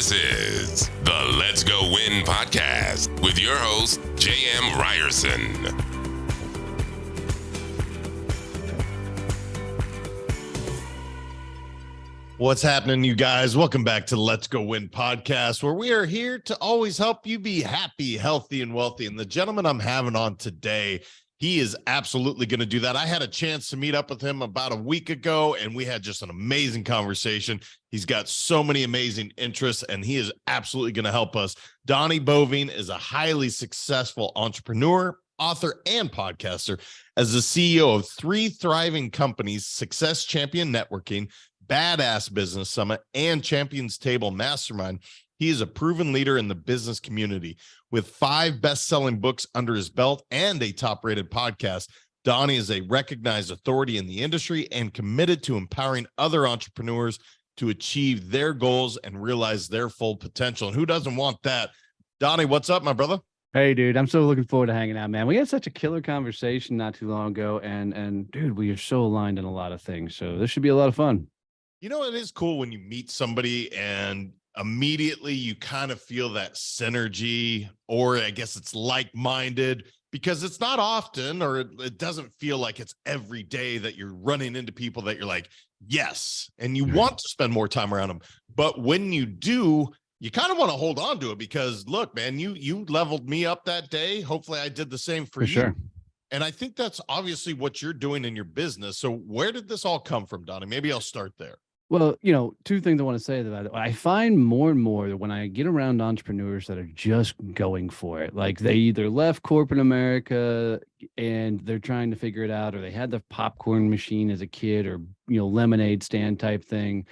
This is the Let's Go Win podcast with your host, J.M. Ryerson. What's happening, you guys? Welcome back to the Let's Go Win podcast, where we are here to always help you be happy, healthy, and wealthy. And the gentleman I'm having on today, he is absolutely going to do that. I had a chance to meet up with him about a week ago, and we had just an amazing conversation. He's got so many amazing interests, and he is absolutely going to help us. Donnie Boivin is a highly successful entrepreneur, author, and podcaster. As the CEO of 3 thriving companies, Success Champion Networking, Badass Business Summit, and Champions Table Mastermind, he is a proven leader in the business community. With 5 best-selling books under his belt and a top-rated podcast, Donnie is a recognized authority in the industry and committed to empowering other entrepreneurs to achieve their goals and realize their full potential. And who doesn't want that? Donnie, what's up, my brother? Hey, dude, I'm so looking forward to hanging out, man. We had such a killer conversation not too long ago, and dude, we are so aligned in a lot of things. So this should be a lot of fun. You know, it is cool when you meet somebody and immediately you kind of feel that synergy, or I guess it's like-minded, because it's not often, or it doesn't feel like it's every day that you're running into people that you're like, yes, and you want to spend more time around them. But when you do, you kind of want to hold on to it because, look, man, you leveled me up that day. Hopefully I did the same for you. Sure. And I think that's obviously what you're doing in your business. So where did this all come from, Donnie? Maybe I'll start there. Well, you know, 2 things I want to say about it. I find more and more that when I get around entrepreneurs that are just going for it, like they either left corporate America and they're trying to figure it out, or they had the popcorn machine as a kid, or, you know, lemonade stand type thing.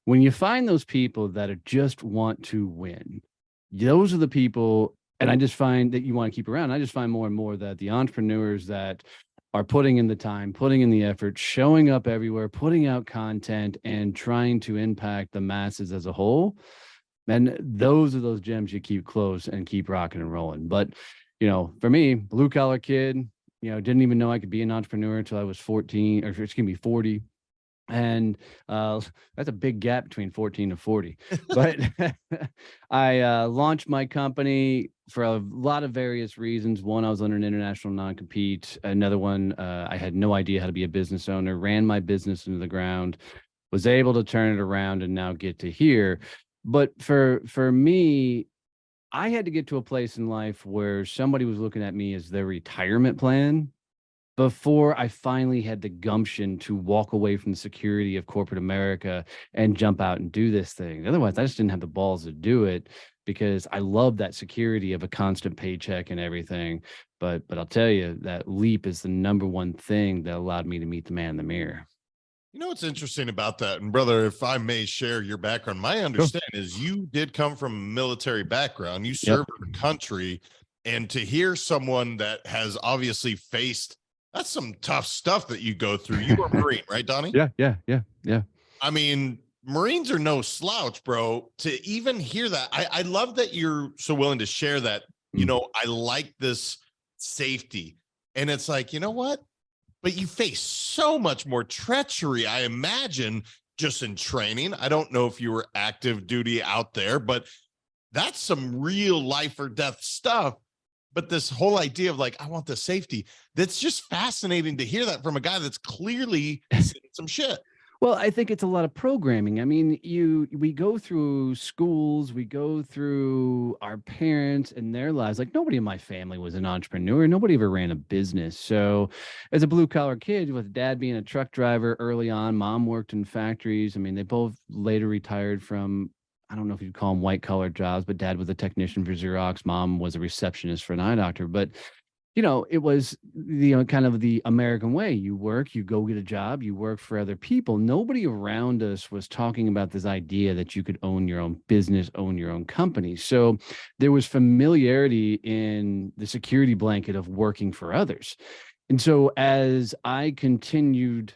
When you find those people that are just want to win, those are the people. And I just find that you want to keep around. I just find more and more that the entrepreneurs that are putting in the time, putting in the effort, showing up everywhere, putting out content, and trying to impact the masses as a whole. And those are those gems you keep close and keep rocking and rolling. But, you know, for me, blue collar kid, you know, didn't even know I could be an entrepreneur until I was 40. And that's a big gap between 14 and 40. But I launched my company for a lot of various reasons. One, I was under an international non-compete. Another one, I had no idea how to be a business owner, ran my business into the ground, was able to turn it around and now get to here. But for me, I had to get to a place in life where somebody was looking at me as their retirement plan before I finally had the gumption to walk away from the security of corporate America and jump out and do this thing. Otherwise, I just didn't have the balls to do it because I love that security of a constant paycheck and everything. But I'll tell you, that leap is the number one thing that allowed me to meet the man in the mirror. You know what's interesting about that? And brother, if I may share your background, my understanding is you did come from a military background. You served your country, and to hear someone that has obviously faced, that's some tough stuff that you go through. You were a Marine, right, Donnie? Yeah. I mean, Marines are no slouch, bro. To even hear that, I love that you're so willing to share that. You know, I like this safety. And it's like, you know what? But you face so much more treachery, I imagine, just in training. I don't know if you were active duty out there, but that's some real life or death stuff. But this whole idea of like, I want the safety, that's just fascinating to hear that from a guy that's clearly seen some shit. Well, I think it's a lot of programming. I mean, we go through schools, we go through our parents and their lives. Like, nobody in my family was an entrepreneur. Nobody ever ran a business. So as a blue collar kid, with dad being a truck driver early on, mom worked in factories. I mean, they both later retired from, I don't know if you'd call them white collar jobs, but dad was a technician for Xerox. Mom was a receptionist for an eye doctor. But, you know, it was kind of the American way. You work, you go get a job, you work for other people. Nobody around us was talking about this idea that you could own your own business, own your own company. So there was familiarity in the security blanket of working for others. And so as I continued,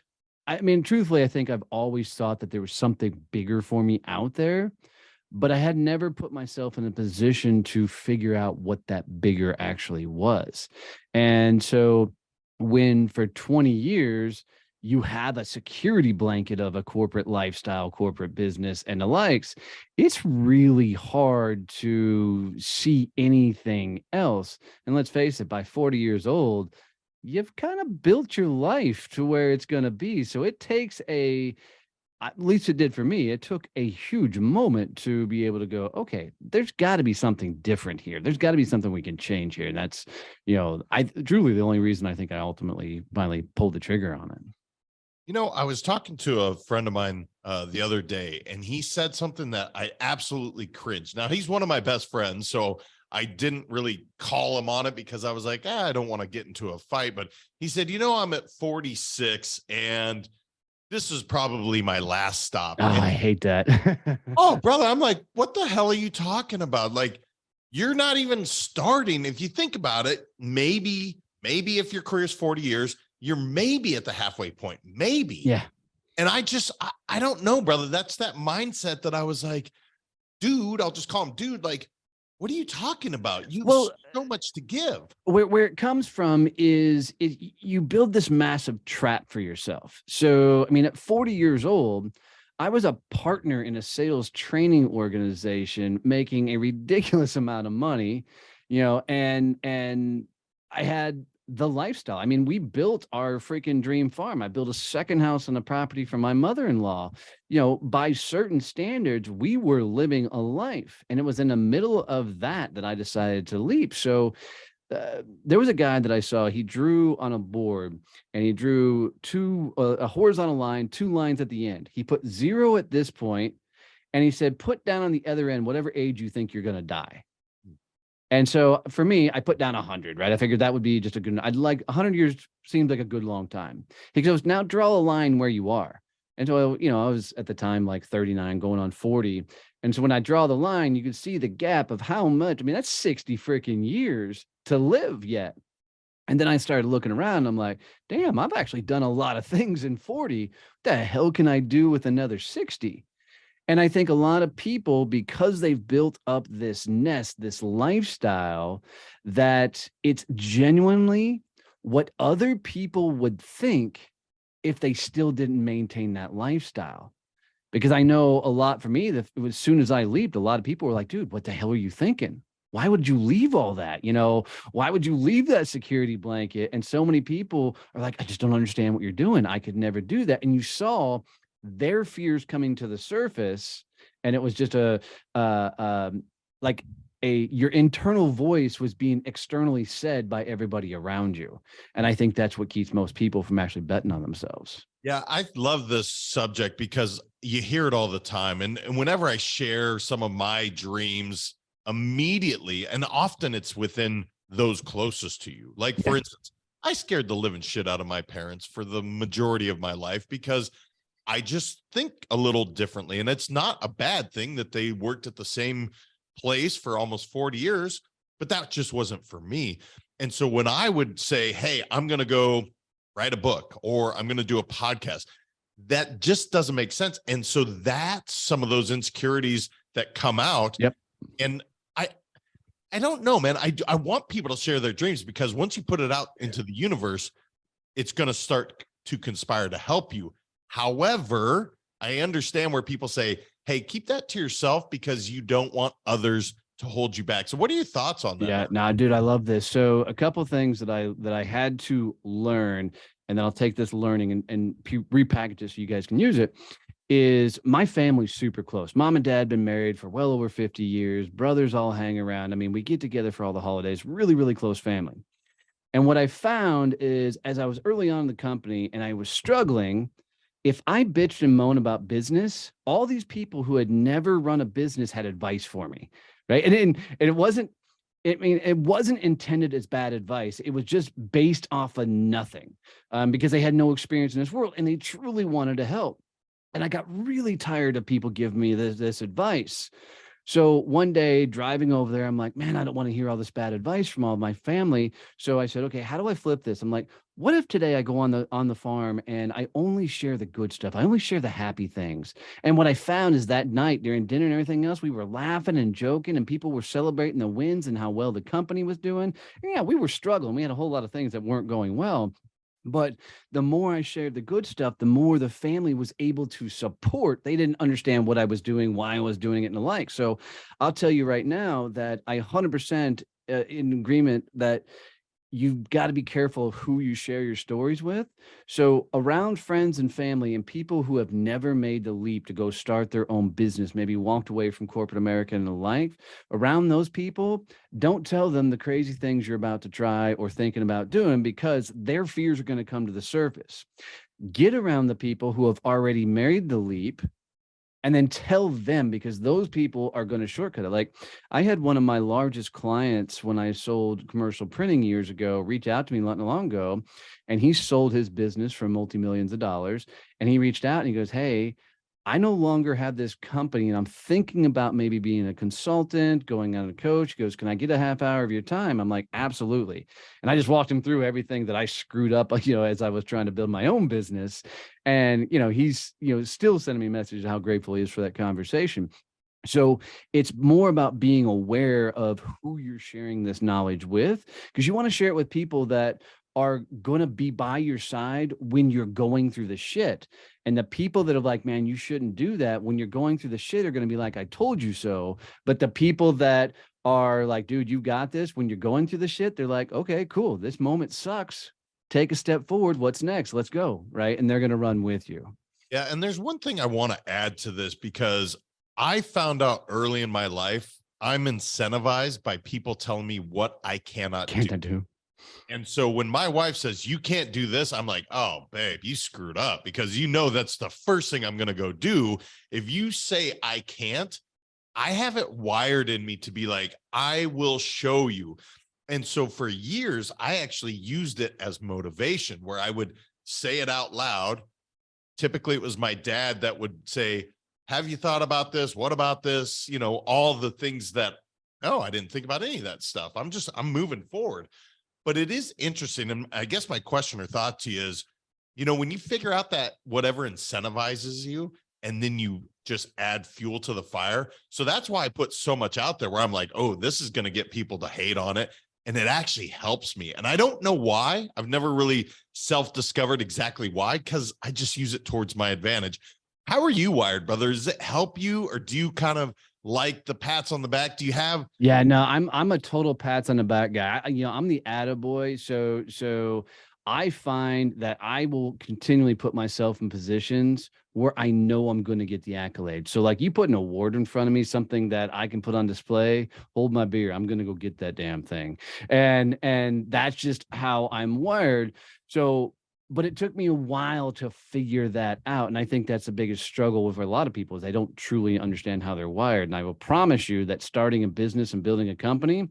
I mean, truthfully, I think I've always thought that there was something bigger for me out there. But I had never put myself in a position to figure out what that bigger actually was. And so when for 20 years, you have a security blanket of a corporate lifestyle, corporate business, and the likes, it's really hard to see anything else. And let's face it, by 40 years old, you've kind of built your life to where it's going to be. So it takes at least it did for me, it took a huge moment to be able to go, okay, there's got to be something different here. There's got to be something we can change here. And that's, I truly the only reason I think I ultimately finally pulled the trigger on it. I was talking to a friend of mine the other day, and he said something that I absolutely cringed. Now, he's one of my best friends, so I didn't really call him on it because I was like, I don't want to get into a fight. But he said, I'm at 46 and this is probably my last stop. Oh, I hate that. Oh, brother, I'm like, what the hell are you talking about? Like, you're not even starting. If you think about it, maybe if your career is 40 years, you're maybe at the halfway point, maybe. Yeah. And I don't know, brother. That's that mindset that I was like, dude, I'll just call him dude. Like, what are you talking about? You have so much to give. Where it comes from is you build this massive trap for yourself. So, I mean, at 40 years old, I was a partner in a sales training organization making a ridiculous amount of money, and I had the lifestyle. I mean, we built our freaking dream farm. I built a second house on the property for my mother-in-law. By certain standards, we were living a life. And it was in the middle of that I decided to leap. So there was a guy that I saw, he drew on a board and he drew a horizontal line, 2 lines at the end. He put 0 at this point, and he said, put down on the other end, whatever age you think you're going to die. And so for me, I put down 100, right? I figured that would be just I'd like 100 years seemed like a good long time. He goes, now draw a line where you are. And so, I was at the time like 39 going on 40. And so when I draw the line, you can see the gap of how much, I mean, that's 60 freaking years to live yet. And then I started looking around. I'm like, damn, I've actually done a lot of things in 40. What the hell can I do with another 60? And I think a lot of people, because they've built up this nest, this lifestyle, that it's genuinely what other people would think if they still didn't maintain that lifestyle. Because I know a lot for me, that as soon as I leaped, a lot of people were like, dude, what the hell are you thinking? Why would you leave all that? Why would you leave that security blanket? And so many people are like, I just don't understand what you're doing. I could never do that. And you saw their fears coming to the surface, and it was just your internal voice was being externally said by everybody around you. And I think that's what keeps most people from actually betting on themselves. Yeah, I love this subject because you hear it all the time. And whenever I share some of my dreams, immediately, and often it's within those closest to you. Like, for instance, I scared the living shit out of my parents for the majority of my life because I just think a little differently. And it's not a bad thing that they worked at the same place for almost 40 years, but that just wasn't for me. And so when I would say, hey, I'm going to go write a book or I'm going to do a podcast, that just doesn't make sense. And so that's some of those insecurities that come out. Yep. And I don't know, man. I want people to share their dreams, because once you put it out into the universe, it's going to start to conspire to help you. However, I understand where people say, hey, keep that to yourself because you don't want others to hold you back. So what are your thoughts on that? Yeah, no, dude, I love this. So a couple of things that I had to learn, and then I'll take this learning and repackage it so you guys can use it, is my family's super close. Mom and dad been married for well over 50 years. Brothers all hang around. I mean, we get together for all the holidays, really, really close family. And what I found is, as I was early on in the company and I was struggling, if I bitched and moaned about business, all these people who had never run a business had advice for me, right? And it wasn't, it wasn't intended as bad advice. It was just based off of nothing, because they had no experience in this world and they truly wanted to help. And I got really tired of people giving me this advice. So one day driving over there, I'm like, man, I don't want to hear all this bad advice from all of my family. So I said, okay, how do I flip this? I'm like, what if today I go on the farm and I only share the good stuff? I only share the happy things. And what I found is that night during dinner and everything else, we were laughing and joking and people were celebrating the wins and how well the company was doing. And yeah, we were struggling. We had a whole lot of things that weren't going well. But the more I shared the good stuff, the more the family was able to support. They didn't understand what I was doing, why I was doing it, and the like. So I'll tell you right now that I 100% in agreement that you've got to be careful of who you share your stories with. So around friends and family and people who have never made the leap to go start their own business, maybe walked away from corporate America and the like, around those people, don't tell them the crazy things you're about to try or thinking about doing, because their fears are going to come to the surface. Get around the people who have already made the leap, and then tell them, because those people are going to shortcut it. Like, I had one of my largest clients when I sold commercial printing years ago reach out to me not long ago, and he sold his business for multi-millions of dollars. And he reached out and he goes, "Hey, I no longer have this company and I'm thinking about maybe being a consultant, going on a coach." He goes, "Can I get a half hour of your time?" I'm like, "Absolutely." And I just walked him through everything that I screwed up, as I was trying to build my own business. And, he's, still sending me messages how grateful he is for that conversation. So it's more about being aware of who you're sharing this knowledge with, because you want to share it with people that are going to be by your side when you're going through the shit. And the people that are like, "Man, you shouldn't do that," when you're going through the shit, are going to be like, "I told you so." But the people that are like, "Dude, you got this," when you're going through the shit, they're like, "Okay, cool. This moment sucks. Take a step forward. What's next? Let's go." Right. And they're going to run with you. Yeah. And there's one thing I want to add to this, because I found out early in my life, I'm incentivized by people telling me what I cannot Can't do. I do? And so when my wife says, "You can't do this," I'm like, "Oh, babe, you screwed up," because that's the first thing I'm going to go do. If you say I can't, I have it wired in me to be like, "I will show you." And so for years, I actually used it as motivation, where I would say it out loud. Typically, it was my dad that would say, "Have you thought about this? What about this?" All the things that, "Oh, I didn't think about any of that stuff. I'm moving forward." But it is interesting. And I guess my question or thought to you is, when you figure out that whatever incentivizes you, and then you just add fuel to the fire. So that's why I put so much out there where I'm like, "Oh, this is going to get people to hate on it." And it actually helps me. And I don't know why. I've never really self-discovered exactly why, because I just use it towards my advantage. How are you wired, brother? Does it help you, or do you kind of like the pats on the back? Do you have? Yeah, no, I'm a total pats on the back guy. I'm the attaboy. So I find that I will continually put myself in positions where I know I'm going to get the accolade. So like, you put an award in front of me, something that I can put on display, hold my beer. I'm going to go get that damn thing. And that's just how I'm wired. So, but it took me a while to figure that out. And I think that's the biggest struggle with a lot of people, is they don't truly understand how they're wired. And I will promise you that starting a business and building a company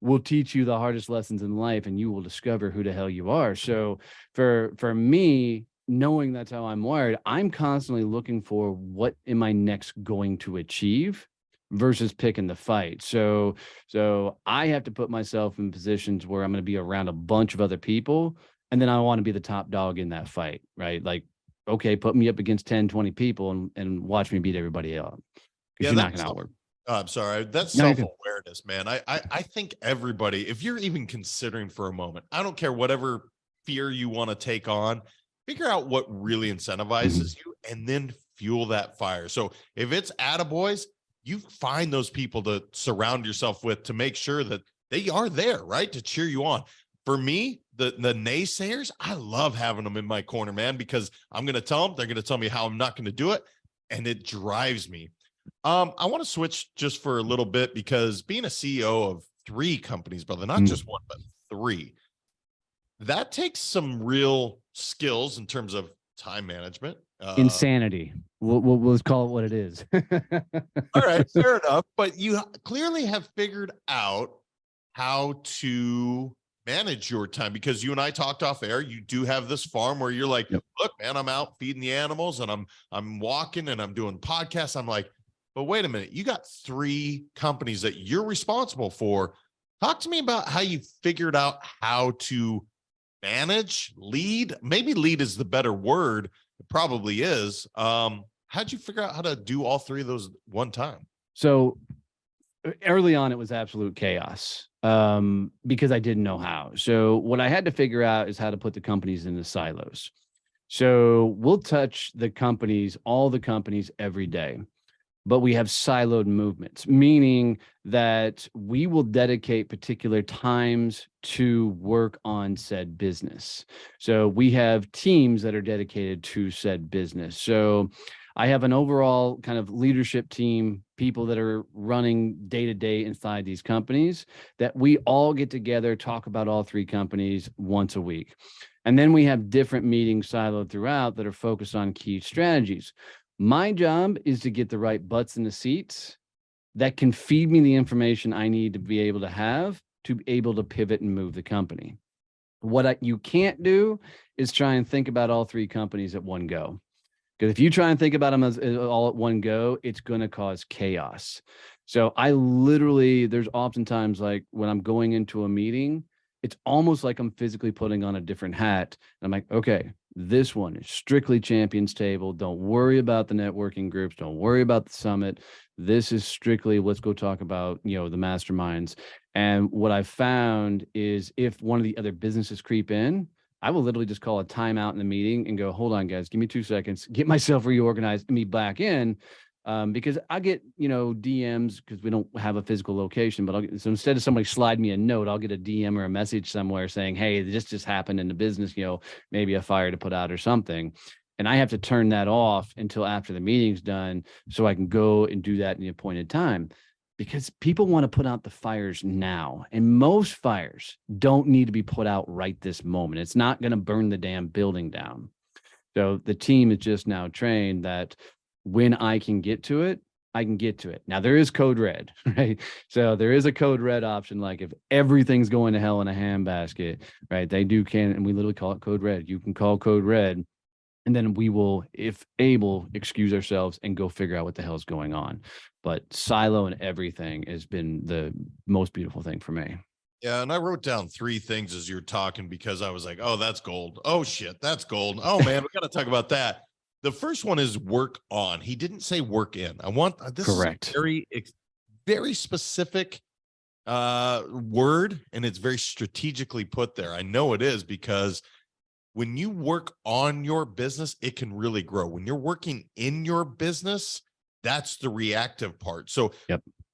will teach you the hardest lessons in life, and you will discover who the hell you are. So for me, knowing that's how I'm wired, I'm constantly looking for what am I next going to achieve versus picking the fight. So I have to put myself in positions where I'm going to be around a bunch of other people, and then I want to be the top dog in that fight, right? Like, okay, put me up against 10, 20 people and watch me beat everybody else, because Yeah, you're not that's going to outwork. I'm sorry. That's No, you're good. self-awareness, man. I think everybody, if you're even considering for a moment, I don't care whatever fear you want to take on, figure out what really incentivizes you, and then fuel that fire. So if it's attaboys, you find those people to surround yourself with, to make sure that they are there, right, to cheer you on. For me, the naysayers, I love having them in my corner, man, because I'm going to tell them, they're going to tell me how I'm not going to do it, and it drives me. I want to switch just for a little bit, because being a CEO of 3 companies, brother, not just one, but 3, that takes some real skills in terms of time management. Insanity. We'll call it what it is. All right, fair enough. But you clearly have figured out how to manage your time, because you and I talked off air. You do have this farm where you're like, Yep. "Look, man, I'm out feeding the animals, and I'm walking, and I'm doing podcasts." I'm like, but wait a minute, you got 3 companies that you're responsible for. Talk to me about how you figured out how to manage, lead. Maybe lead is the better word. It probably is. How'd you figure out how to do all 3 of those one time? So early on, it was absolute chaos because I didn't know how. So what I had to figure out is how to put the companies into silos. So we'll touch all the companies every day, but we have siloed movements, meaning that we will dedicate particular times to work on said business. So we have teams that are dedicated to said business. So I have an overall kind of leadership team, people that are running day to day inside these companies, that we all get together, talk about all three companies once a week. And then we have different meetings siloed throughout that are focused on key strategies. My job is to get the right butts in the seats that can feed me the information I need to be able to pivot and move the company. What you can't do is try and think about all three companies at one go. Because if you try and think about them as all at one go, it's going to cause chaos. So there's oftentimes like when I'm going into a meeting, it's almost like I'm physically putting on a different hat. And I'm like, okay, this one is strictly champions table. Don't worry about the networking groups. Don't worry about the summit. This is strictly, let's go talk about, the masterminds. And what I've found is if one of the other businesses creep in, I will literally just call a timeout in the meeting and go, hold on, guys, give me 2 seconds, get myself reorganized and me back in. Because I get, DMs because we don't have a physical location, but so instead of somebody slide me a note, I'll get a DM or a message somewhere saying, hey, this just happened in the business, maybe a fire to put out or something. And I have to turn that off until after the meeting's done so I can go and do that in the appointed time. Because people want to put out the fires now. And most fires don't need to be put out right this moment. It's not going to burn the damn building down. So the team is just now trained that when I can get to it, I can get to it. Now there is code red, right? So there is a code red option. Like if everything's going to hell in a handbasket, right? And we literally call it code red. You can call code red. And then we will, if able, excuse ourselves and go figure out what the hell's going on. But silo and everything has been the most beautiful thing for me. Yeah, and I wrote down 3 things as you're talking because I was like, oh, that's gold. Oh, shit, that's gold. Oh, man, we got to talk about that. The first one is work on. He didn't say work in. This Correct. Is a very specific word, and it's very strategically put there. I know it is because when you work on your business, it can really grow. When you're working in your business, that's the reactive part. So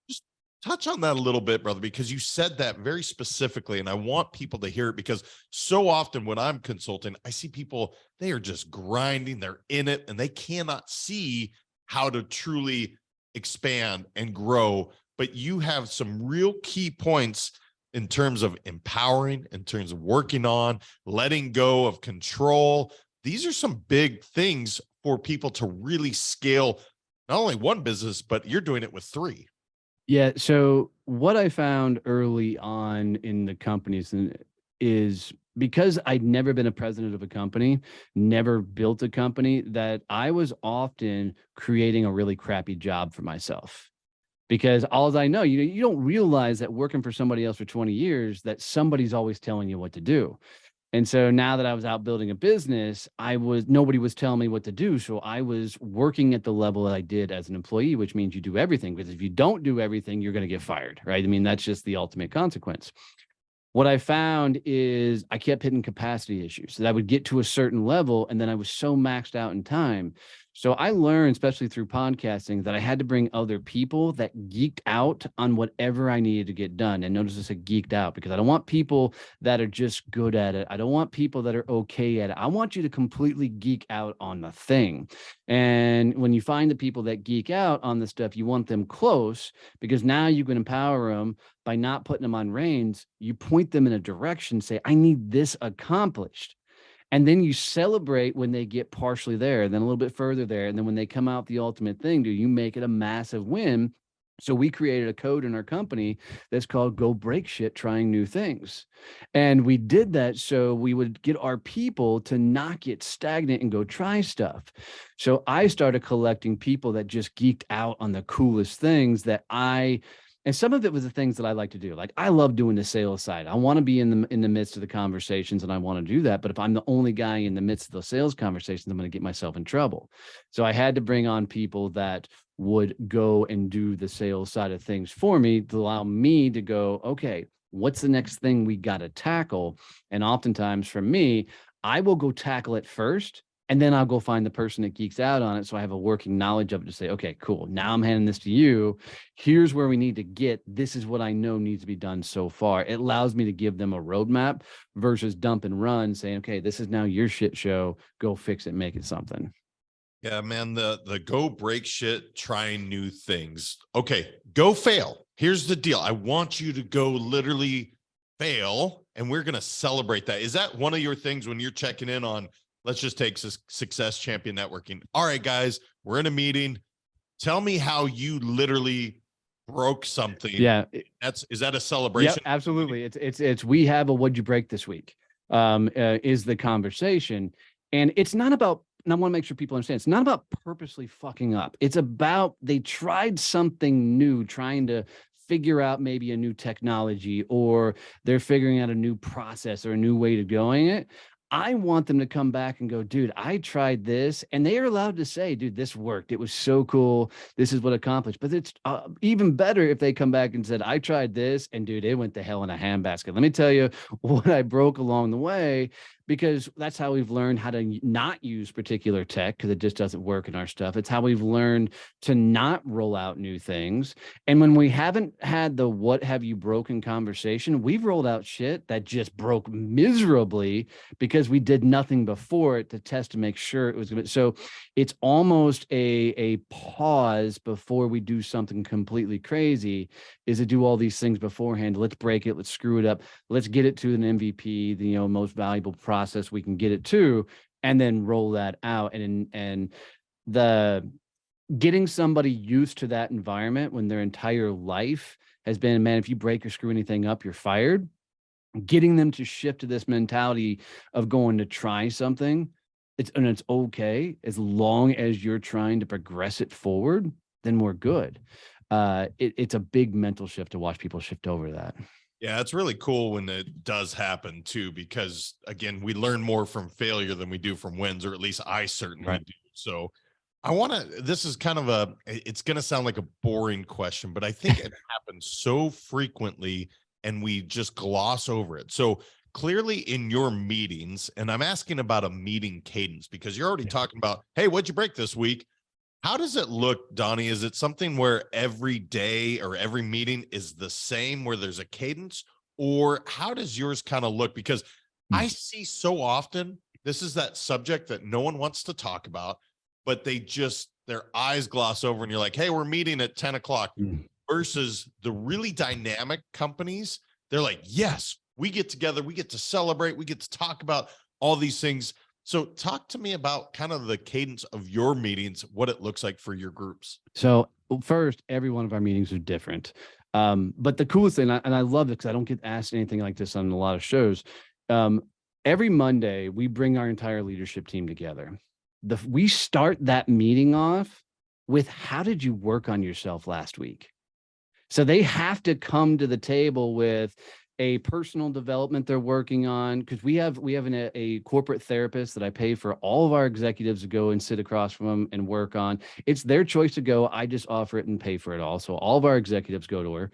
just touch on that a little bit, brother, because you said that very specifically, and I want people to hear it because so often when I'm consulting, I see people, they are just grinding, they're in it, and they cannot see how to truly expand and grow. But you have some real key points in terms of empowering, in terms of working on, letting go of control. These are some big things for people to really scale not only one business, but you're doing it with 3. Yeah. So what I found early on in the companies is because I'd never been a president of a company, never built a company, that I was often creating a really crappy job for myself. Because all I know, you don't realize that working for somebody else for 20 years, that somebody's always telling you what to do. And so now that I was out building a business, nobody was telling me what to do. So I was working at the level that I did as an employee, which means you do everything. Because if you don't do everything, you're going to get fired, right? I mean, that's just the ultimate consequence. What I found is I kept hitting capacity issues. So I would get to a certain level, and then I was so maxed out in time. So I learned, especially through podcasting, that I had to bring other people that geeked out on whatever I needed to get done. And notice I said geeked out because I don't want people that are just good at it. I don't want people that are okay at it. I want you to completely geek out on the thing. And when you find the people that geek out on the stuff, you want them close because now you can empower them by not putting them on reins. You point them in a direction, say, I need this accomplished. And then you celebrate when they get partially there, then a little bit further there. And then when they come out the ultimate thing, you make it a massive win. So we created a code in our company that's called Go Break Shit, Trying New Things. And we did that so we would get our people to not get stagnant and go try stuff. So I started collecting people that just geeked out on the coolest things that I And some of it was the things that I like to do. Like I love doing the sales side. I want to be in the midst of the conversations and I want to do that. But if I'm the only guy in the midst of the sales conversations, I'm going to get myself in trouble. So I had to bring on people that would go and do the sales side of things for me to allow me to go, okay, what's the next thing we got to tackle? And oftentimes for me, I will go tackle it first. And then I'll go find the person that geeks out on it. So I have a working knowledge of it to say, okay, cool. Now I'm handing this to you. Here's where we need to get. This is what I know needs to be done so far. It allows me to give them a roadmap versus dump and run saying, okay, this is now your shit show. Go fix it, make it something. Yeah, man, the go break shit, trying new things. Okay, go fail. Here's the deal. I want you to go literally fail, and we're going to celebrate that. Is that one of your things when you're checking in on, let's just take Success Champion Networking? All right, guys, we're in a meeting. Tell me how you literally broke something. Yeah. Is that a celebration? Yep, absolutely. It's we have a what'd you break this week is the conversation. And it's not about, and I want to make sure people understand, it's not about purposely fucking up. It's about they tried something new, trying to figure out maybe a new technology, or they're figuring out a new process or a new way to doing it. I want them to come back and go, dude, I tried this. And they are allowed to say, dude, this worked. It was so cool. This is what accomplished. But it's even better if they come back and said, I tried this. And dude, it went to hell in a handbasket. Let me tell you what I broke along the way, because that's how we've learned how to not use particular tech because it just doesn't work in our stuff. It's how we've learned to not roll out new things. And when we haven't had the what have you broken conversation, we've rolled out shit that just broke miserably because we did nothing before it to test to make sure it was good. So it's almost a pause before we do something completely crazy, is to do all these things beforehand. Let's break it. Let's screw it up. Let's get it to an MVP, the most valuable process we can get it to, and then roll that out. And the getting somebody used to that environment when their entire life has been, man, if you break or screw anything up, you're fired. Getting them to shift to this mentality of going to try something, it's okay as long as you're trying to progress it forward, then we're good. It's a big mental shift to watch people shift over that. Yeah, it's really cool when it does happen too, because again, we learn more from failure than we do from wins, or at least I certainly do. So this is kind of it's going to sound like a boring question, but I think it happens so frequently and we just gloss over it. So clearly in your meetings, and I'm asking about a meeting cadence, because you're already talking about, hey, what'd you break this week? How does it look, Donnie? Is it something where every day or every meeting is the same, where there's a cadence, or how does yours kind of look? Because I see so often, this is that subject that no one wants to talk about, but their eyes gloss over and you're like, hey, we're meeting at 10 o'clock versus the really dynamic companies. They're like, yes, we get together, we get to celebrate, we get to talk about all these things. So talk to me about kind of the cadence of your meetings, what it looks like for your groups. So first, every one of our meetings are different. But the coolest thing, and I love it because I don't get asked anything like this on a lot of shows. Every Monday, we bring our entire leadership team together. We start that meeting off with, how did you work on yourself last week? So they have to come to the table with a personal development they're working on, because we have a corporate therapist that I pay for all of our executives to go and sit across from them and work on. It's their choice to go. I just offer it and pay for it all. So all of our executives go to her.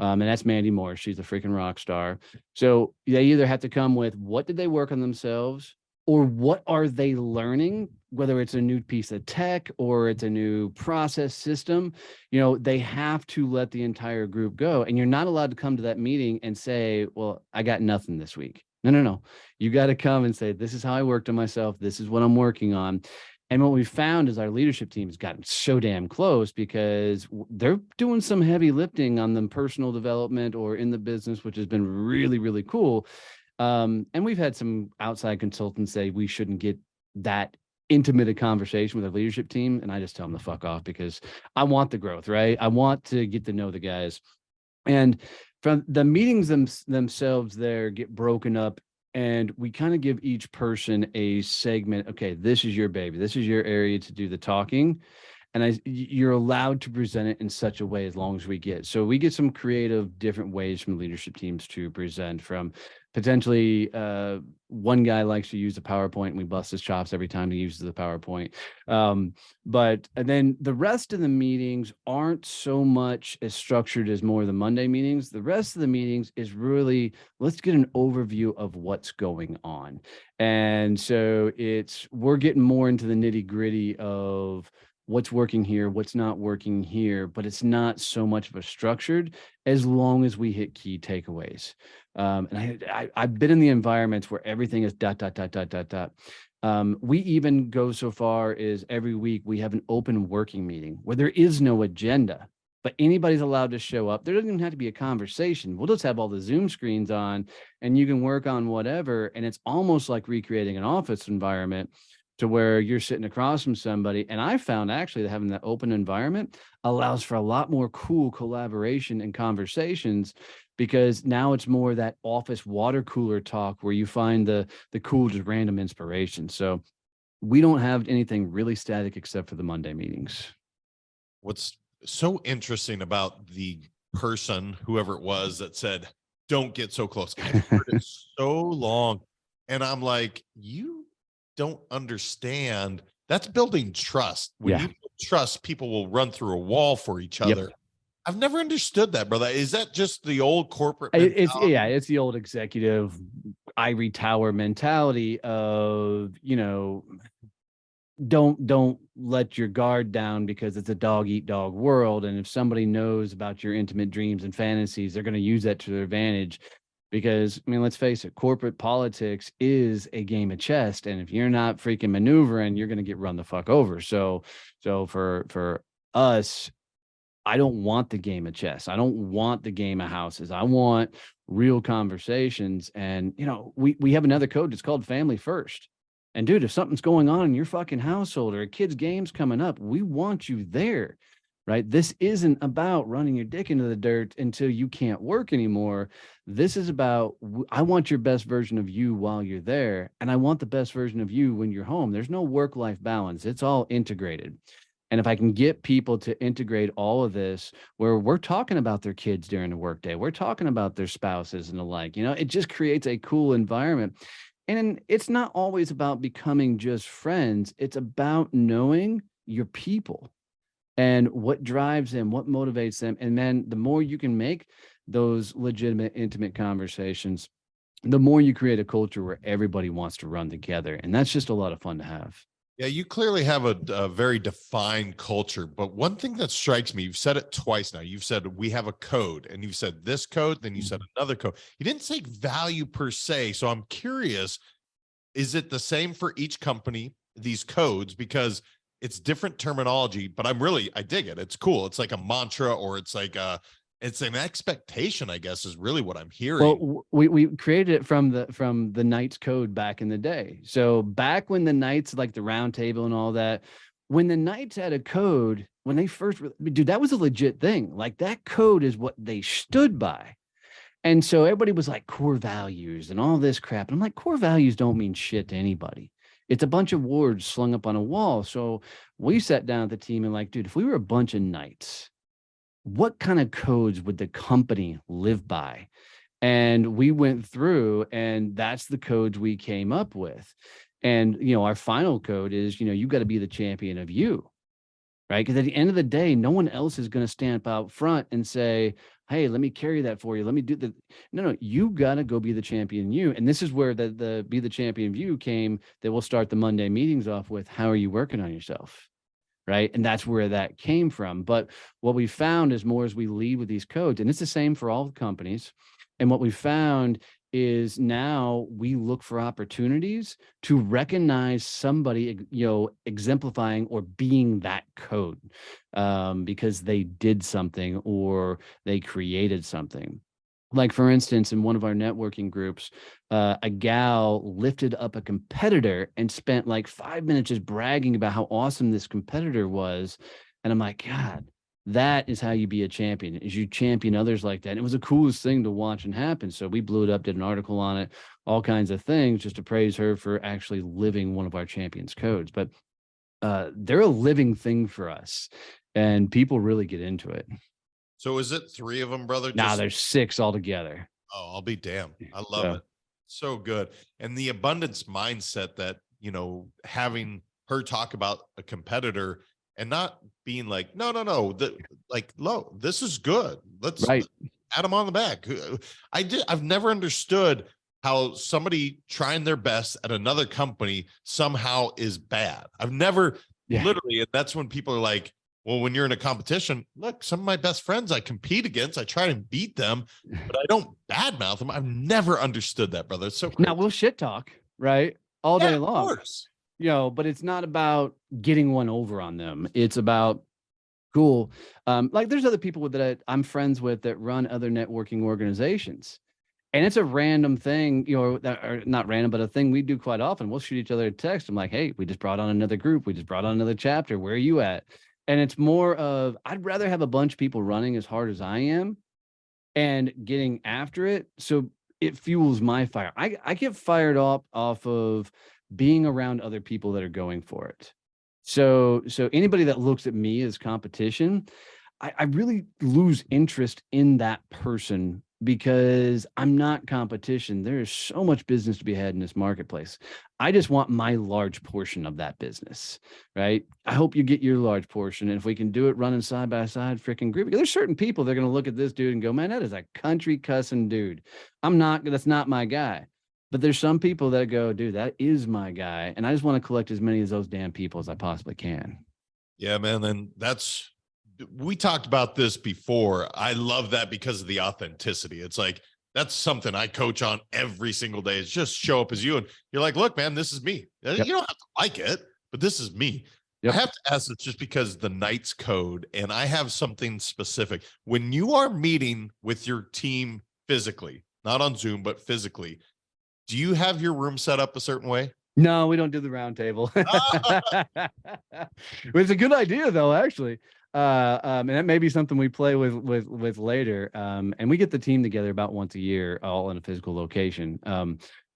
And that's Mandy Moore. She's a freaking rock star. So they either have to come with, what did they work on themselves, or what are they learning, whether it's a new piece of tech or it's a new process system. They have to let the entire group go. And you're not allowed to come to that meeting and say, well, I got nothing this week. No. You got to come and say, this is how I worked on myself. This is what I'm working on. And what we found is our leadership team has gotten so damn close because they're doing some heavy lifting on the personal development or in the business, which has been really, really cool. And we've had some outside consultants say we shouldn't get that intimate a conversation with our leadership team. And I just tell them to fuck off, because I want the growth, right? I want to get to know the guys. And from the meetings themselves there get broken up, and we kind of give each person a segment. Okay, this is your baby. This is your area to do the talking. And you're allowed to present it in such a way as long as we get. So we get some creative, different ways from leadership teams to present. From potentially, one guy likes to use the PowerPoint, and we bust his chops every time he uses the PowerPoint. But and then the rest of the meetings aren't so much as structured as more of the Monday meetings. The rest of the meetings is really, let's get an overview of what's going on. And so we're getting more into the nitty gritty of what's working here, what's not working here, but it's not so much of a structured, as long as we hit key takeaways. And I've been in the environments where everything is ... We even go so far as every week we have an open working meeting where there is no agenda, but anybody's allowed to show up. There doesn't even have to be a conversation. We'll just have all the Zoom screens on, and you can work on whatever. And it's almost like recreating an office environment, to where you're sitting across from somebody. And I found actually that having that open environment allows for a lot more cool collaboration and conversations, because now it's more that office water cooler talk where you find the cool, just random inspiration. So we don't have anything really static except for the Monday meetings. What's so interesting about the person, whoever it was, that said, don't get so close. I've heard it so long. And I'm like, you don't understand. That's building trust. When you build trust, people will run through a wall for each other. Yep. I've never understood that, brother. Is that just the old corporate mentality? It's the old executive ivory tower mentality of, don't let your guard down, because it's a dog eat dog world. And if somebody knows about your intimate dreams and fantasies, they're going to use that to their advantage. Because, I mean, let's face it, corporate politics is a game of chess. And if you're not freaking maneuvering, you're going to get run the fuck over. So for us, I don't want the game of chess. I don't want the game of houses. I want real conversations. And, we have another code that's called family first. And dude, if something's going on in your fucking household, or a kid's game's coming up, we want you there. Right? This isn't about running your dick into the dirt until you can't work anymore. This is about, I want your best version of you while you're there, and I want the best version of you when you're home. There's no work-life balance. It's all integrated. And if I can get people to integrate all of this, where we're talking about their kids during the workday, we're talking about their spouses and the like, it just creates a cool environment. And it's not always about becoming just friends. It's about knowing your people and what drives them, what motivates them. And then the more you can make those legitimate, intimate conversations, the more you create a culture where everybody wants to run together. And that's just a lot of fun to have. Yeah, you clearly have a very defined culture. But one thing that strikes me, you've said it twice now. You've said we have a code, and you've said this code, then you said another code. You didn't say value per se. So I'm curious, is it the same for each company, these codes? Because it's different terminology, but I dig it. It's cool. It's like a mantra, or it's like it's an expectation, I guess, is really what I'm hearing. Well, we created it from the Knights code back in the day. So back when the Knights, like the round table and all that, when the Knights had a code, when they first, dude, that was a legit thing. Like that code is what they stood by. And so everybody was like core values and all this crap. And I'm like, core values don't mean shit to anybody. It's a bunch of words slung up on a wall. So we sat down at the team and like, dude, if we were a bunch of Knights, what kind of codes would the company live by? And we went through, and that's the codes we came up with. And, our final code is, you got to be the champion of you, right? Because at the end of the day, no one else is going to stand up out front and say, hey, let me carry that for you. Let me do the, no, you got to go be the champion you. And this is where the be the champion of you came, that we'll start the Monday meetings off with. How are you working on yourself? Right. And that's where that came from. But what we found is, more as we lead with these codes, and it's the same for all the companies. And what we found is now we look for opportunities to recognize somebody, exemplifying or being that code, because they did something or they created something. Like, for instance, in one of our networking groups, a gal lifted up a competitor and spent like 5 minutes just bragging about how awesome this competitor was. And I'm like, God, that is how you be a champion, is you champion others like that. And it was the coolest thing to watch and happen. So we blew it up, did an article on it, all kinds of things, just to praise her for actually living one of our champions codes. But they're a living thing for us, and people really get into it. So is it 3 of them, brother? Nah, there's 6 altogether. Oh, I'll be damned. I love So it. So good. And the abundance mindset that, having her talk about a competitor and not being like, no, this is good. Let's right. pat them on the back. I've never understood how somebody trying their best at another company somehow is bad. I've never literally, and that's when people are like, well, when you're in a competition, look, some of my best friends I compete against, I try to beat them, but I don't badmouth them. I've never understood that, brother. It's so crazy. Now we'll shit talk, right? All day long. Of course. But it's not about getting one over on them. It's about cool. Like there's other people that I'm friends with that run other networking organizations. And it's a random thing, that are not random, but a thing we do quite often. We'll shoot each other a text. I'm like, hey, we just brought on another group. We just brought on another chapter. Where are you at? And it's more of, I'd rather have a bunch of people running as hard as I am and getting after it. So it fuels my fire. I get fired off of being around other people that are going for it. So anybody that looks at me as competition, I really lose interest in that person because I'm not competition. There is so much business to be had in this marketplace. I just want my large portion of that business, right? I hope you get your large portion. And if we can do it running side by side, freaking groovy. There's certain people that are going to look at this dude and go, man, that is a country cussing dude. That's not my guy. But there's some people that go, dude, that is my guy. And I just want to collect as many of those damn people as I possibly can. Yeah, man. And we talked about this before. I love that because of the authenticity. It's like, that's something I coach on every single day, is just show up as you. And you're like, look, man, this is me. Yep. You don't have to like it, but this is me. Yep. I have to ask this just because the Knights code, and I have something specific. When you are meeting with your team physically, not on Zoom, but physically, do you have your room set up a certain way? No, we don't do the round table. It's a good idea though, actually. And that may be something we play with later. And we get the team together about once a year, all in a physical location.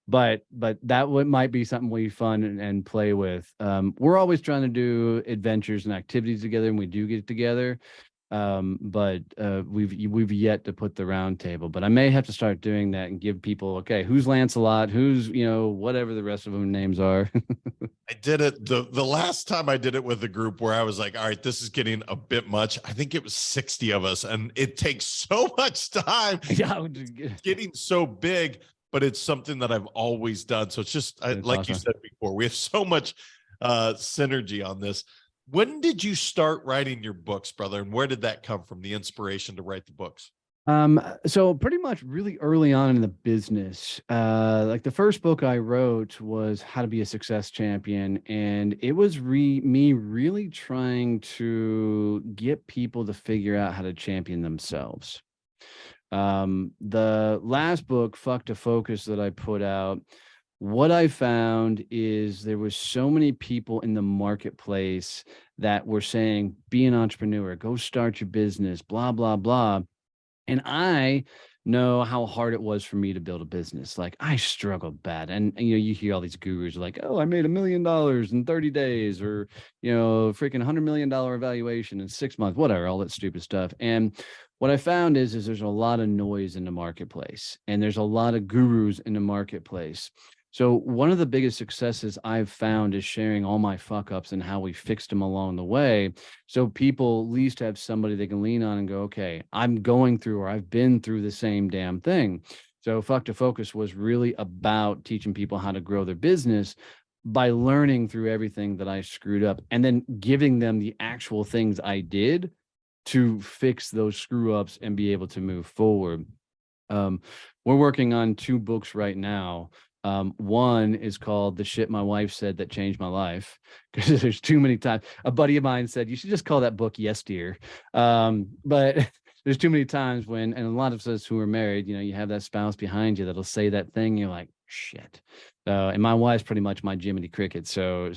But that might be something we fun and play with. We're always trying to do adventures and activities together, and we do get together. But we've yet to put the round table, but I may have to start doing that and give people, okay, who's Lancelot, who's, whatever the rest of them names are. I did it the last time I did it with a group where I was like, all right, this is getting a bit much. I think it was 60 of us, and it takes so much time. Yeah, getting so big, but it's something that I've always done. So it's just like awesome. You said before, we have so much synergy on this. When did you start writing your books, brother? And where did that come from, the inspiration to write the books? So pretty much really early on in the business, like the first book I wrote was How to Be a Success Champion. And it was me really trying to get people to figure out how to champion themselves. The last book, Fuck to Focus, that I put out, what I found is there was so many people in the marketplace that were saying, be an entrepreneur, go start your business, blah, blah, blah. And I know how hard it was for me to build a business. Like I struggled bad. And you hear all these gurus like, oh, I made $1 million in 30 days, or, freaking $100 million evaluation in 6 months, whatever, all that stupid stuff. And what I found is there's a lot of noise in the marketplace, and there's a lot of gurus in the marketplace. So one of the biggest successes I've found is sharing all my fuck ups and how we fixed them along the way. So people at least have somebody they can lean on and go, okay, I'm going through, or I've been through the same damn thing. So Fuck to Focus was really about teaching people how to grow their business by learning through everything that I screwed up, and then giving them the actual things I did to fix those screw ups and be able to move forward. We're working on 2 books right now. One is called The Shit My Wife Said That Changed My Life, because there's too many times. A buddy of mine said, you should just call that book Yes, Dear. But there's too many times when, and a lot of us who are married, you have that spouse behind you that'll say that thing. You're like, shit. And my wife's pretty much my Jiminy Cricket. So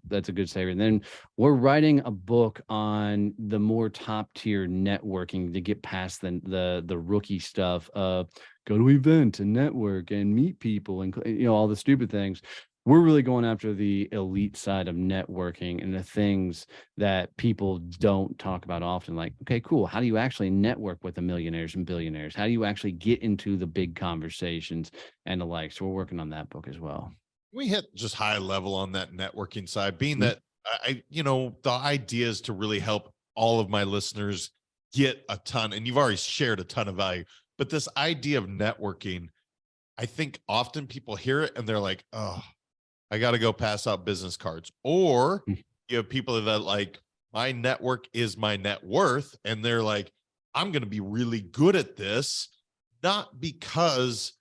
that's a good saver. And then we're writing a book on the more top tier networking to get past the rookie stuff of go to event and network and meet people and all the stupid things. we're really going after the elite side of networking and the things that people don't talk about often. Like, okay, cool. How do you actually network with the millionaires and billionaires? How do you actually get into the big conversations and the like? So we're working on that book as well. We hit just high level on that networking side, being Mhm. that the idea is to really help all of my listeners get a ton, and you've already shared a ton of value, but this idea of networking, I think often people hear it and they're like, oh, I got to go pass out business cards. Or Mm. you have people that like, my network is my net worth. And they're like, I'm going to be really good at this, not because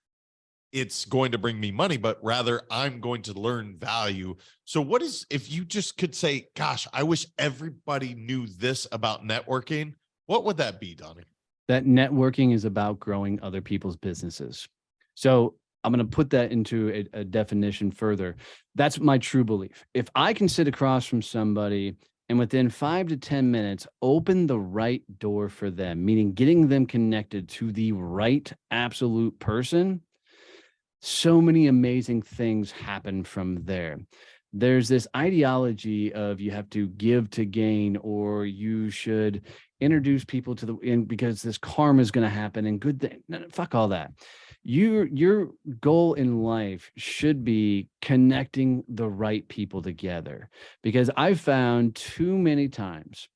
it's going to bring me money, but rather I'm going to learn value. So what is, if you just could say, gosh, I wish everybody knew this about networking, what would that be, Donnie? That networking is about growing other people's businesses. So I'm going to put that into a definition further. That's my true belief. If I can sit across from somebody and within 5 to 10 minutes, open the right door for them, meaning getting them connected to the right absolute person, so many amazing things happen from there. There's this ideology of you have to give to gain, or you should introduce people to the in because this karma is going to happen and good thing. No, fuck all that. Your goal in life should be connecting the right people together, because I've found too many times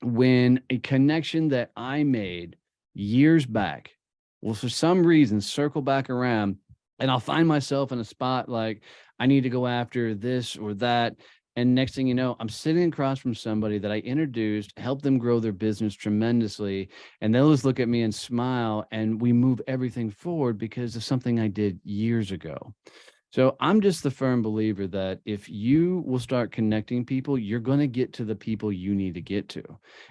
when a connection that I made years back will for some reason circle back around, and I'll find myself in a spot like I need to go after this or that. And next thing you know, I'm sitting across from somebody that I introduced, helped them grow their business tremendously. And they'll just look at me and smile, and we move everything forward because of something I did years ago. So I'm just the firm believer that if you will start connecting people, you're going to get to the people you need to get to.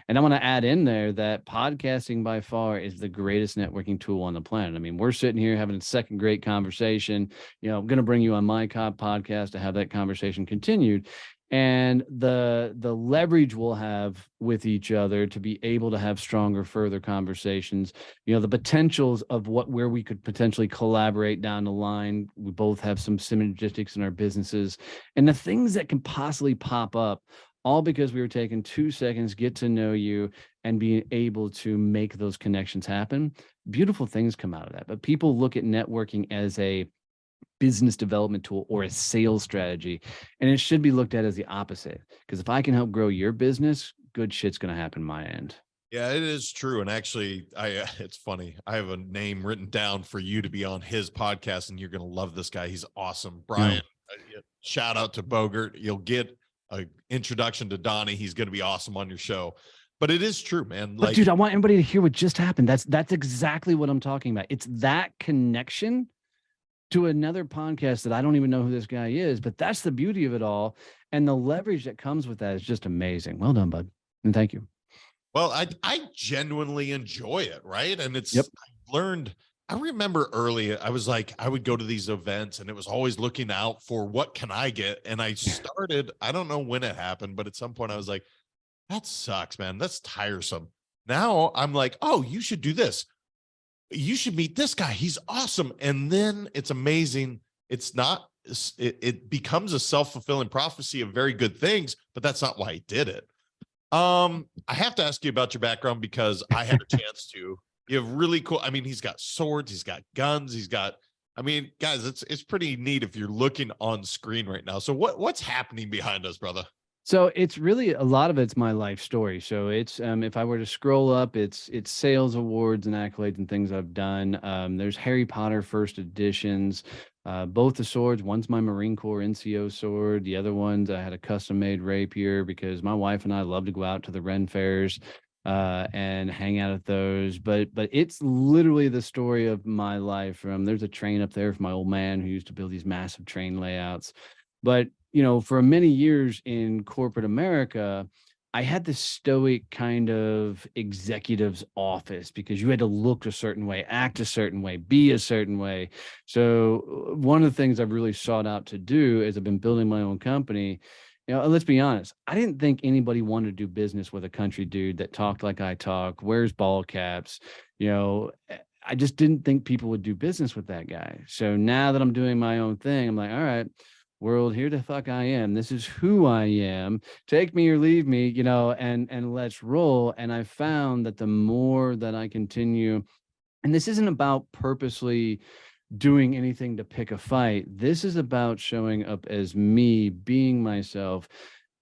And I want to add in there that podcasting by far is the greatest networking tool on the planet. I mean, we're sitting here having a second great conversation. I'm going to bring you on my podcast to have that conversation continued. And the leverage we'll have with each other to be able to have stronger, further conversations, the potentials of where we could potentially collaborate down the line. We both have some synergistics in our businesses, and the things that can possibly pop up, all because we were taking 2 seconds, get to know you, and being able to make those connections happen. Beautiful things come out of that. But people look at networking as a business development tool or a sales strategy, and it should be looked at as the opposite. Because if I can help grow your business, good shit's going to happen my end. Yeah, it is true. And actually, it's funny. I have a name written down for you to be on his podcast, and you're going to love this guy. He's awesome. Brian, shout out to Bogert. You'll get an introduction to Donnie. He's going to be awesome on your show. But it is true, man. But dude, I want everybody to hear what just happened. That's exactly what I'm talking about. It's that connection to another podcast that I don't even know who this guy is, but that's the beauty of it all. And the leverage that comes with that is just amazing. Well done, bud. And thank you. Well, I genuinely enjoy it, right? And Yep. I remember early, I was like, I would go to these events and it was always looking out for what can I get? And I started, I don't know when it happened, but at some point I was like, that sucks, man. That's tiresome. Now I'm like, oh, you should do this. You should meet this guy. He's awesome. And then it's amazing. It becomes a self-fulfilling prophecy of very good things, but that's not why he did it. I have to ask you about your background because I had a chance to. You have really cool. I mean, he's got swords, he's got guns, guys, it's pretty neat if you're looking on screen right now. So what's happening behind us, brother? So it's really a lot of it's my life story. So it's if I were to scroll up, it's sales awards and accolades and things I've done. There's Harry Potter first editions, both the swords. One's my Marine Corps NCO sword. The other one's I had a custom made rapier because my wife and I love to go out to the Ren fairs and hang out at those. But it's literally the story of my life. There's a train up there for my old man who used to build these massive train layouts. But for many years in corporate America, I had this stoic kind of executive's office because you had to look a certain way, act a certain way, be a certain way. So one of the things I've really sought out to do as I've been building my own company, let's be honest, I didn't think anybody wanted to do business with a country dude that talked like I talk, wears ball caps. I just didn't think people would do business with that guy. So now that I'm doing my own thing, I'm like, all right, world, here the fuck I am. This is who I am. Take me or leave me, and let's roll. And I found that the more that I continue, and this isn't about purposely doing anything to pick a fight. This is about showing up as me, being myself,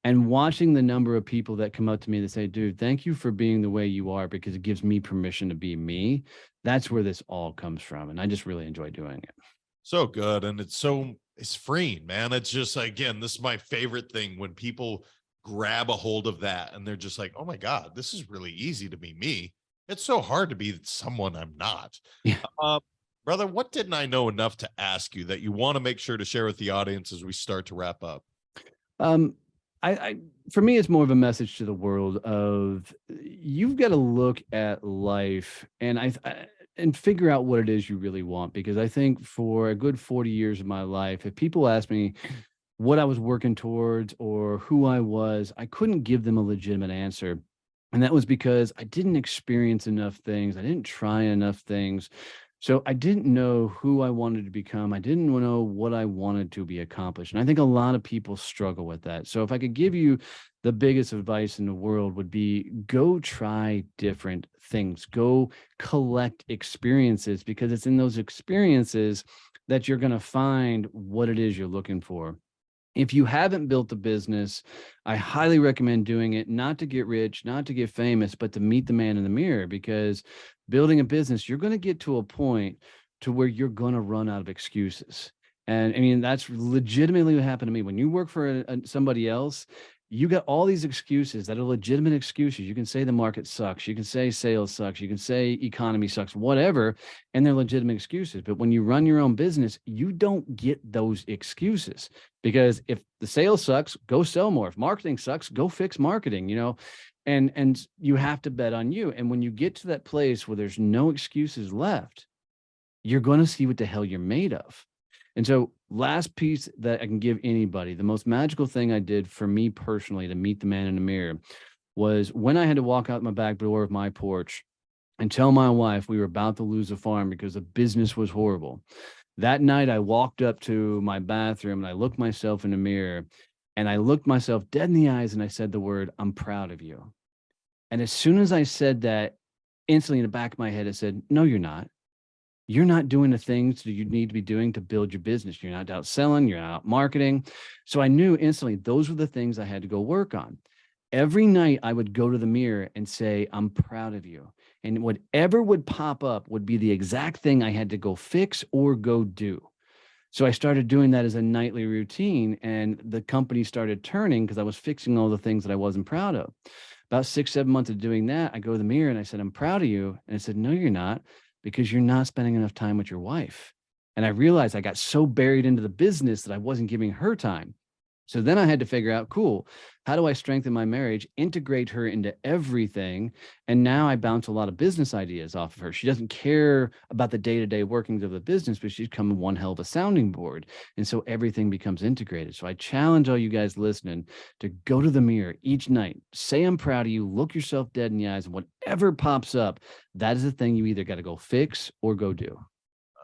and watching the number of people that come up to me that say, dude, thank you for being the way you are, because it gives me permission to be me. That's where this all comes from. And I just really enjoy doing it. So good. And it's freeing, man. It's just, again, this is my favorite thing when people grab a hold of that and they're just like, oh my God, this is really easy to be me. It's so hard to be someone I'm not. Yeah. Brother, what didn't I know enough to ask you that you want to make sure to share with the audience as we start to wrap up? I for me, it's more of a message to the world of, you've got to look at life and figure out what it is you really want. Because I think for a good 40 years of my life, if people ask me what I was working towards or who I was, I couldn't give them a legitimate answer. And that was because I didn't experience enough things. I didn't try enough things. So I didn't know who I wanted to become. I didn't know what I wanted to be accomplished. And I think a lot of people struggle with that. So if I could give you the biggest advice in the world, would be go try different things, go collect experiences, because it's in those experiences that you're going to find what it is you're looking for. If you haven't built a business, I highly recommend doing it, not to get rich, not to get famous, but to meet the man in the mirror. Because building a business, you're going to get to a point to where you're going to run out of excuses. And I mean, that's legitimately what happened to me. When you work for somebody else, you got all these excuses that are legitimate excuses. You can say the market sucks. You can say sales sucks. You can say economy sucks, whatever. And they're legitimate excuses. But when you run your own business, you don't get those excuses, because if the sales sucks, go sell more. If marketing sucks, go fix marketing, and you have to bet on you. And when you get to that place where there's no excuses left, you're going to see what the hell you're made of. And so, last piece that I can give anybody, the most magical thing I did for me personally to meet the man in the mirror was when I had to walk out my back door of my porch and tell my wife we were about to lose a farm because the business was horrible. That night, I walked up to my bathroom and I looked myself in the mirror, and I looked myself dead in the eyes and I said the word, "I'm proud of you." And as soon as I said that, instantly in the back of my head, it said, "No, you're not. You're not doing the things that you need to be doing to build your business. You're not out selling, you're not out marketing." So I knew instantly those were the things I had to go work on. Every night I would go to the mirror and say, "I'm proud of you." And whatever would pop up would be the exact thing I had to go fix or go do. So I started doing that as a nightly routine, and the company started turning because I was fixing all the things that I wasn't proud of. About 6, 7 months of doing that, I go to the mirror and I said, "I'm proud of you." And I said, "No, you're not, because you're not spending enough time with your wife." And I realized I got so buried into the business that I wasn't giving her time. So then I had to figure out, cool, how do I strengthen my marriage, integrate her into everything? And now I bounce a lot of business ideas off of her. She doesn't care about the day-to-day workings of the business, but she's become one hell of a sounding board. And so everything becomes integrated. So I challenge all you guys listening to go to the mirror each night, say, "I'm proud of you," look yourself dead in the eyes, and whatever pops up, that is the thing you either got to go fix or go do.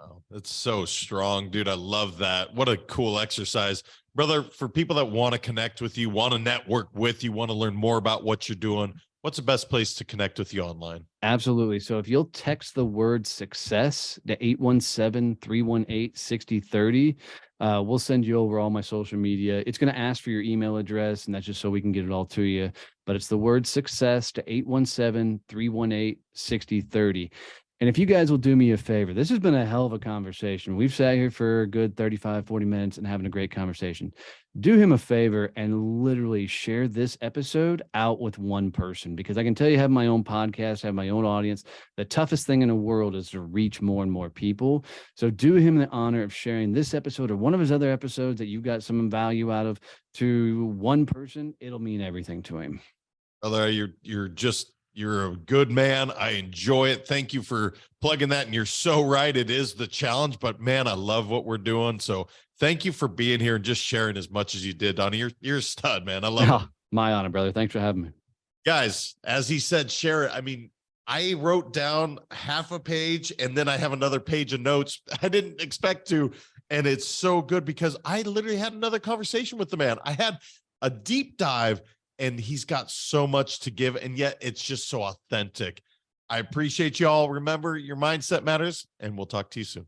Oh, that's so strong, dude. I love that. What a cool exercise. Brother, for people that want to connect with you, want to network with you, want to learn more about what you're doing, what's the best place to connect with you online? Absolutely. So if you'll text the word success to 817-318-6030, we'll send you over all my social media. It's going to ask for your email address, and that's just so we can get it all to you. But it's the word success to 817-318-6030. And if you guys will do me a favor, this has been a hell of a conversation. We've sat here for a good 35, 40 minutes and having a great conversation. Do him a favor and literally share this episode out with one person, because I can tell you, have my own podcast, have my own audience. The toughest thing in the world is to reach more and more people. So do him the honor of sharing this episode or one of his other episodes that you got some value out of to one person. It'll mean everything to him. Brother, you're a good man. I enjoy it. Thank you for plugging that. And you're so right. It is the challenge, but man, I love what we're doing. So thank you for being here and just sharing as much as you did, Donnie. You're a stud, man. I love it. My honor, brother. Thanks for having me. Guys, as he said, share it. I mean, I wrote down half a page and then I have another page of notes. I didn't expect to. And it's so good because I literally had another conversation with the man. I had a deep dive, and he's got so much to give, and yet it's just so authentic. I appreciate you all. Remember, your mindset matters, and we'll talk to you soon.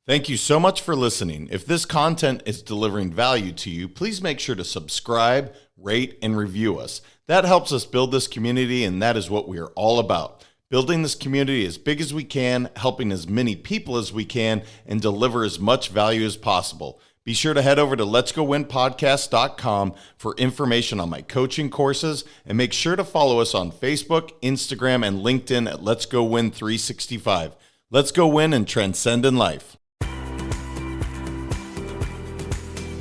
Thank you so much for listening. If this content is delivering value to you, please make sure to subscribe, rate, and review us. That helps us build this community, and that is what we are all about. Building this community as big as we can, helping as many people as we can, and deliver as much value as possible. Be sure to head over to letsgowinpodcast.com for information on my coaching courses, and make sure to follow us on Facebook, Instagram, and LinkedIn at Let's Go Win 365. Let's go win and transcend in life.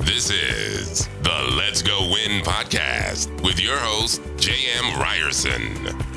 This is the Let's Go Win podcast with your host, J.M. Ryerson.